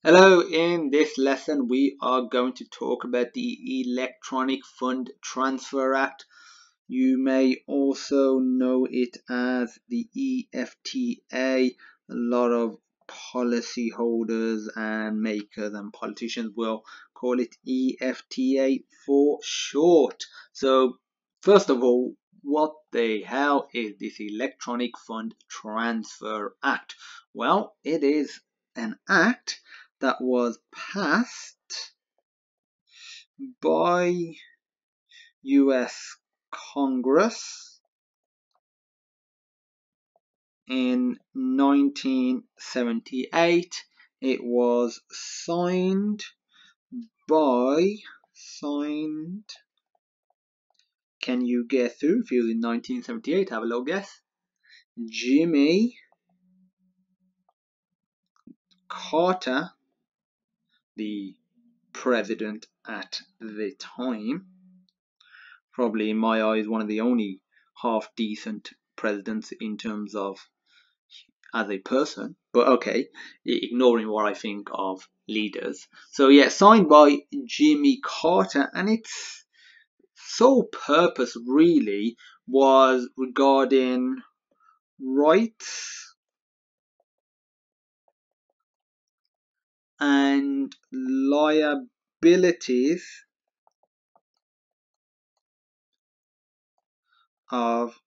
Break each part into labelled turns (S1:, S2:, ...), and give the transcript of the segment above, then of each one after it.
S1: Hello, in this lesson we are going to talk about the Electronic Fund Transfer Act. You may also know it as the EFTA. A lot of policyholders and makers and politicians will call it EFTA for short. So first of all, what the hell is this Electronic Fund Transfer Act? Well, it is an act that was passed by US Congress in 1978. It was signed, can you guess who? If it was in 1978, have a little guess. Jimmy Carter, the president at the time. Probably in my eyes one of the only half decent presidents in terms of as a person, but okay, ignoring what I think of leaders. So yeah, signed by Jimmy Carter, and its sole purpose really was regarding rights and liabilities of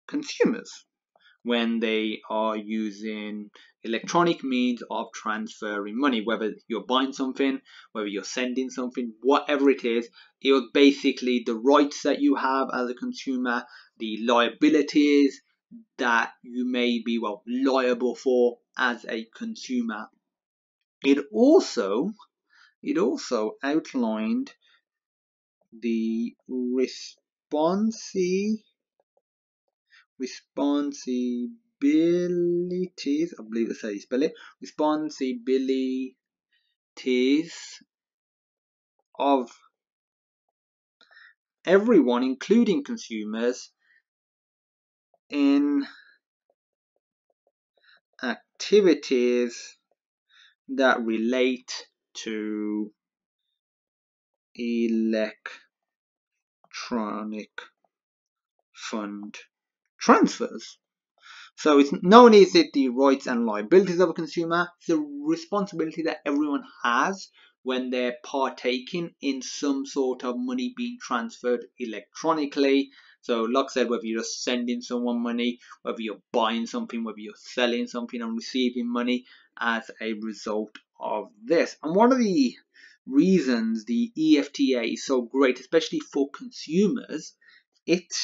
S1: consumers when they are using electronic means of transferring money, whether you're buying something, whether you're sending something, whatever it is. It was basically the rights that you have as a consumer, the liabilities that you may be liable for as a consumer. It also outlined the responsibilities, I believe that's how you spell it, responsibilities of everyone, including consumers, in activities that relate to electronic fund transfers. So it's not only is it the rights and liabilities of a consumer, it's the responsibility that everyone has when they're partaking in some sort of money being transferred electronically. So like I said, whether you're just sending someone money, whether you're buying something, whether you're selling something and receiving money as a result of this. And one of the reasons the EFTA is so great, especially for consumers, it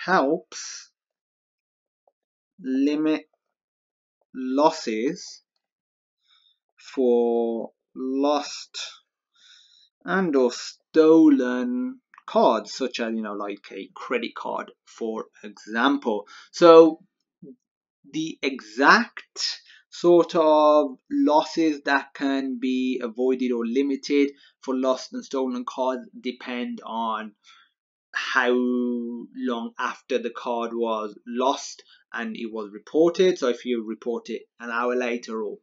S1: helps limit losses for lost and or stolen cards, such as like a credit card, for example. So the exact sort of losses that can be avoided or limited for lost and stolen cards depend on how long after the card was lost and it was reported. So if you report it an hour later or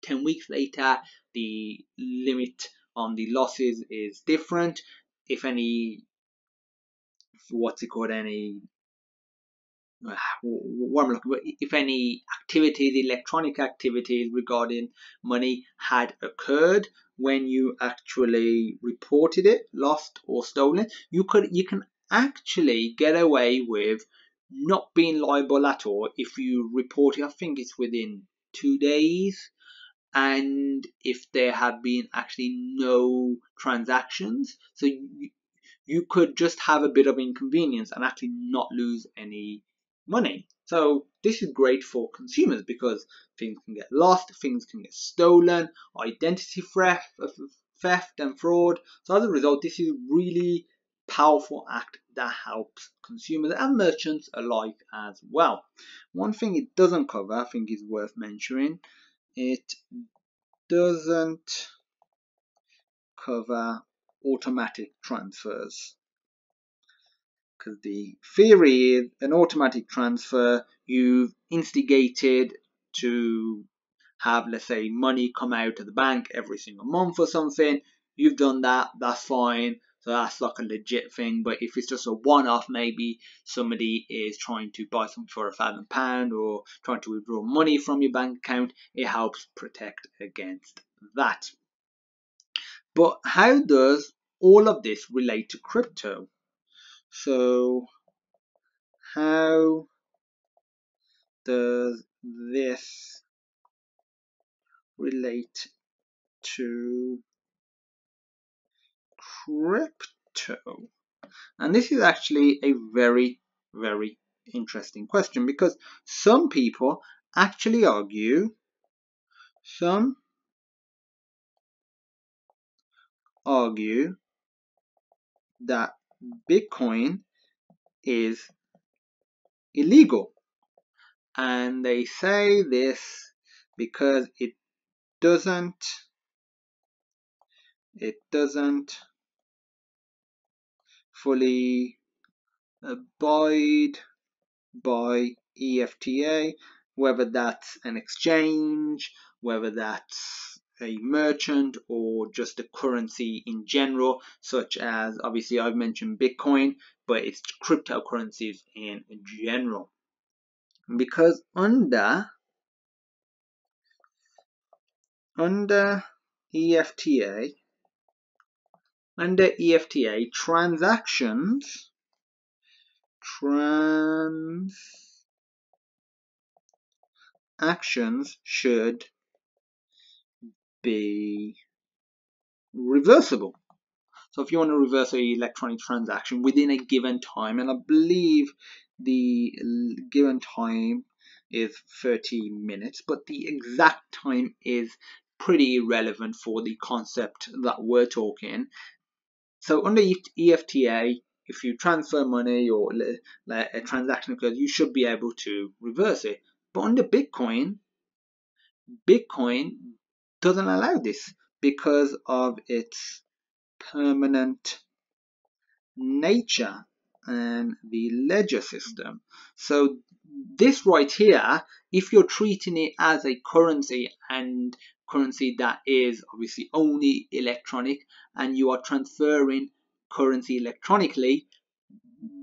S1: 10 weeks later, the limit on the losses is different. If any, if any activities, electronic activities regarding money had occurred when you actually reported it lost or stolen, you can actually get away with not being liable at all if you report it. I think it's within 2 days, and if there have been actually no transactions. So you could just have a bit of inconvenience and actually not lose any money. So this is great for consumers because things can get lost, things can get stolen, identity theft and fraud. So as a result, this is a really powerful act that helps consumers and merchants alike as well. One thing it doesn't cover, I think is worth mentioning, it doesn't cover automatic transfers. Because the theory is an automatic transfer, you've instigated to have, let's say, money come out of the bank every single month or something. You've done that, that's fine. So that's like a legit thing. But if it's just a one-off, maybe somebody is trying to buy something for £1,000 or trying to withdraw money from your bank account, it helps protect against that. But how does all of this relate to crypto? So how does this relate to crypto? And this is actually a very, very interesting question, because some people actually argue, that Bitcoin is illegal. And they say this because it doesn't fully abide by EFTA, whether that's an exchange, whether that's a merchant, or just a currency in general, such as, obviously I've mentioned Bitcoin, but it's cryptocurrencies in general. Because under EFTA, transactions should be reversible. So if you want to reverse an electronic transaction within a given time, and I believe the given time is 30 minutes, but the exact time is pretty irrelevant for the concept that we're talking. So under EFTA, if you transfer money or a transaction occurs, you should be able to reverse it. But under Bitcoin doesn't allow this because of its permanent nature and the ledger system. So this right here, if you're treating it as a currency, and currency that is obviously only electronic, and you are transferring currency electronically,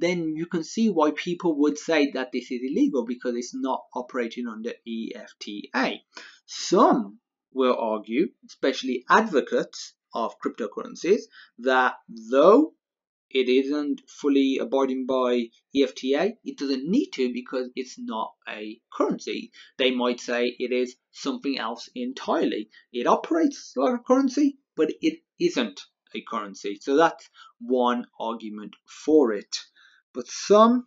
S1: then you can see why people would say that this is illegal, because it's not operating under EFTA. Some will argue, especially advocates of cryptocurrencies, that though it isn't fully abiding by EFTA, it doesn't need to, because it's not a currency. They might say it is something else entirely. It operates like a currency, but it isn't a currency. So that's one argument for it. But some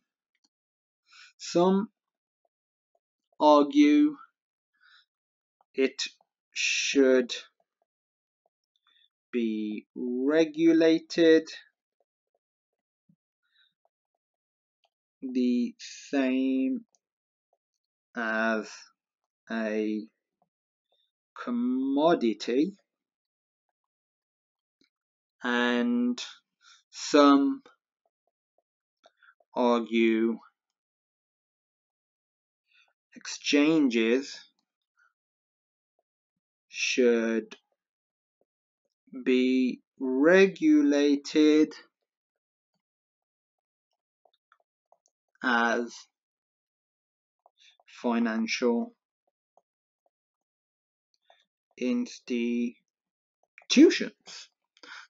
S1: argue it should be regulated the same as a commodity, and some argue exchanges should be regulated as financial institutions.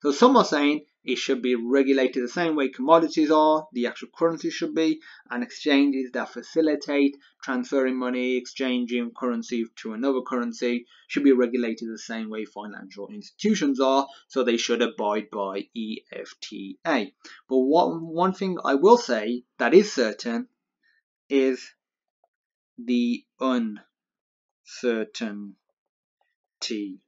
S1: So some are saying it should be regulated the same way commodities are, the actual currency should be, and exchanges that facilitate transferring money, exchanging currency to another currency should be regulated the same way financial institutions are, so they should abide by EFTA. But one thing I will say that is certain is the uncertainty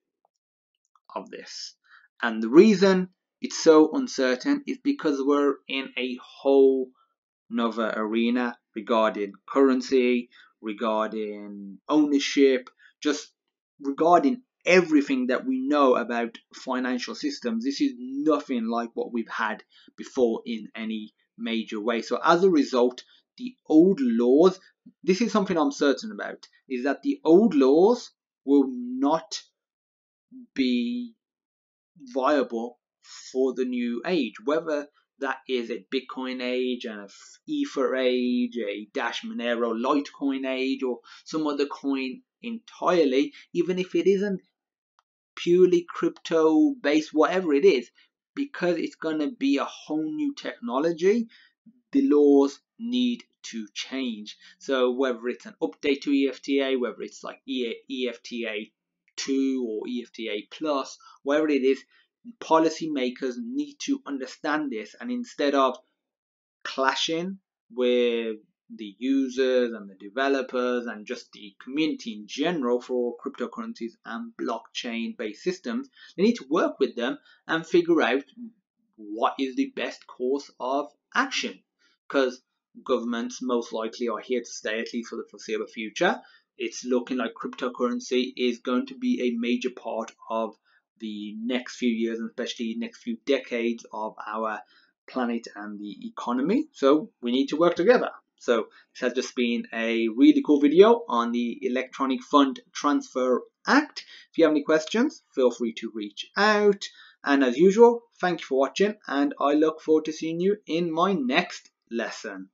S1: of this. And the reason it's so uncertain is because we're in a whole nother arena regarding currency, regarding ownership, just regarding everything that we know about financial systems. This is nothing like what we've had before in any major way. So as a result, the old laws, this is something I'm certain about, is that the old laws will not be viable for the new age, whether that is a Bitcoin age, an Ether age, a Dash Monero Litecoin age, or some other coin entirely, even if it isn't purely crypto based, whatever it is, because it's going to be a whole new technology, the laws need to change. So whether it's an update to EFTA, whether it's like EFTA 2 or EFTA plus, whatever it is, policymakers need to understand this, and instead of clashing with the users and the developers and just the community in general for cryptocurrencies and blockchain based systems, they need to work with them and figure out what is the best course of action, because governments most likely are here to stay, at least for the foreseeable future. It's looking like cryptocurrency is going to be a major part of the next few years, and especially next few decades of our planet and the economy. So we need to work together. So this has just been a really cool video on the Electronic Fund Transfer Act. If you have any questions, feel free to reach out. And as usual, thank you for watching, and I look forward to seeing you in my next lesson.